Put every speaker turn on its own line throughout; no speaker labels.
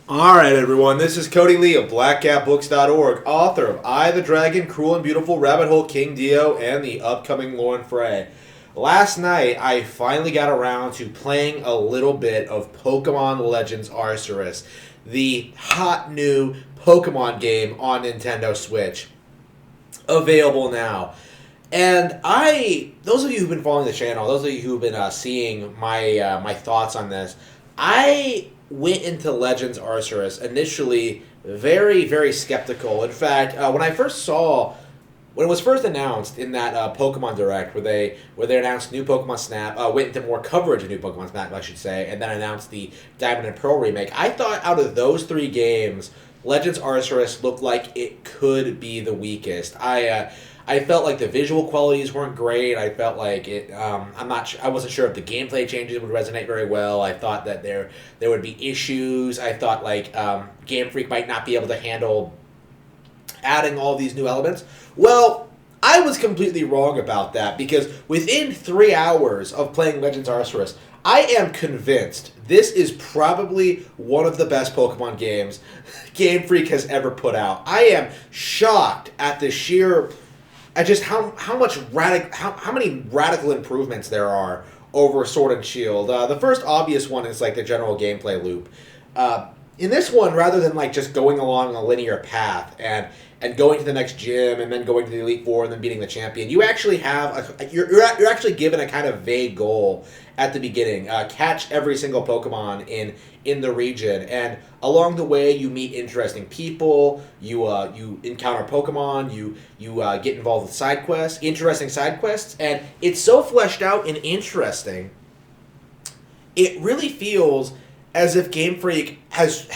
Alright, everyone, this is Cody Lee of BlackCatBooks.org, author of I, the Dragon, Cruel and Beautiful, Rabbit Hole King Dio, and the upcoming Lauren Frey. Last night, I finally got around to playing a little bit of Pokemon Legends Arceus, the hot new Pokemon game on Nintendo Switch. Available now. And those of you who've been following the channel, those of you who've been seeing my thoughts on this, I went into Legends Arceus initially very, very skeptical. In fact, when it was first announced in that Pokemon Direct, where they announced new Pokemon Snap, went into more coverage of new Pokemon Snap, I should say, and then announced the Diamond and Pearl remake, I thought out of those three games, Legends Arceus looked like it could be the weakest. I felt like the visual qualities weren't great. I felt like I wasn't sure if the gameplay changes would resonate very well. I thought that there would be issues. I thought like Game Freak might not be able to handle adding all these new elements. Well, I was completely wrong about that because within 3 hours of playing Legends Arceus, I am convinced this is probably one of the best Pokemon games Game Freak has ever put out. I am shocked at the sheer just how many radical improvements there are over Sword and Shield. The first obvious one is like the general gameplay loop. In this one, rather than like just going along a linear path and going to the next gym and then going to the Elite Four and then beating the champion, you actually have you're actually given a kind of vague goal at the beginning. Catch every single Pokemon in the region, and along the way you meet interesting people. You encounter Pokemon. You get involved with interesting side quests, and it's so fleshed out and interesting. It really feels as if Game Freak has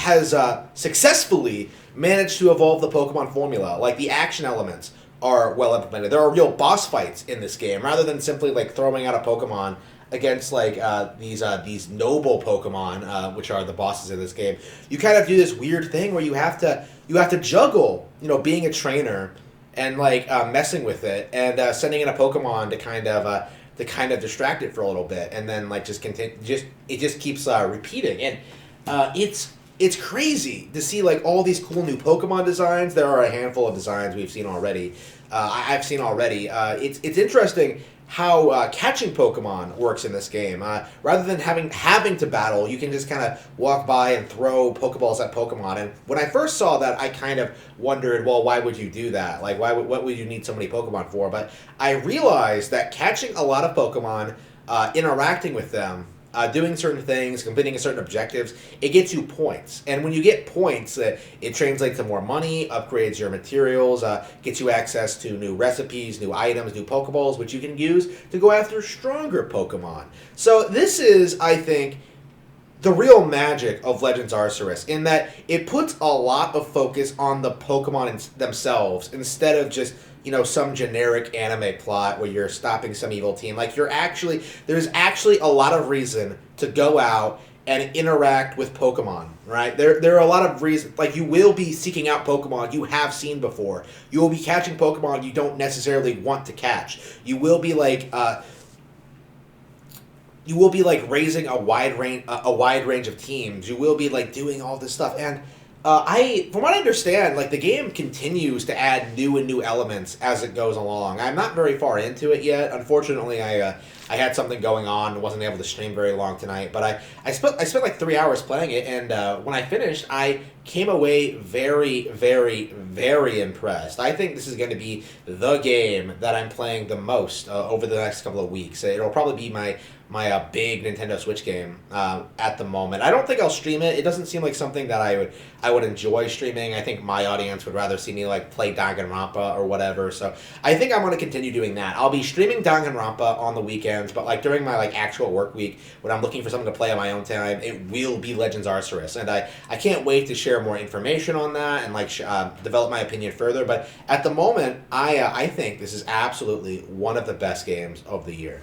successfully managed to evolve the Pokemon formula. Like, the action elements are well implemented. There are real boss fights in this game, rather than simply like throwing out a Pokemon against like these noble Pokemon, which are the bosses in this game. You kind of do this weird thing where you have to juggle, being a trainer and like messing with it and sending in a Pokemon to kind of distract it for a little bit, and then like it just keeps repeating, and it's crazy to see like all these cool new Pokemon designs. There are a handful of designs we've seen already. I've seen already. It's interesting how catching Pokemon works in this game. Rather than having to battle, you can just kind of walk by and throw Pokeballs at Pokemon. And when I first saw that, I kind of wondered, well, why would you do that? Like, what would you need so many Pokemon for? But I realized that catching a lot of Pokemon, interacting with them, doing certain things, completing certain objectives, it gets you points. And when you get points, it translates to more money, upgrades your materials, gets you access to new recipes, new items, new Pokeballs, which you can use to go after stronger Pokemon. So this is, I think, the real magic of Legends Arceus, in that it puts a lot of focus on the Pokemon themselves instead of just some generic anime plot where you're stopping some evil team. Like, there's actually a lot of reason to go out and interact with Pokemon, right? There are a lot of reasons. Like, you will be seeking out Pokemon you have seen before. You will be catching Pokemon you don't necessarily want to catch. You will be like raising a wide range of teams. You will be like doing all this stuff, and from what I understand, like, the game continues to add new elements as it goes along. I'm not very far into it yet. Unfortunately, I had something going on and wasn't able to stream very long tonight. But I spent like 3 hours playing it, and when I finished, I came away very, very, very impressed. I think this is going to be the game that I'm playing the most over the next couple of weeks. It'll probably be my big Nintendo Switch game at the moment. I don't think I'll stream it. It doesn't seem like something that I would enjoy streaming. I think my audience would rather see me like play Danganronpa or whatever. So I think I'm going to continue doing that. I'll be streaming Danganronpa on the weekends, but like during my like actual work week, when I'm looking for something to play on my own time, it will be Legends Arceus, and I can't wait to share more information on that and like develop my opinion further. But at the moment, I think this is absolutely one of the best games of the year.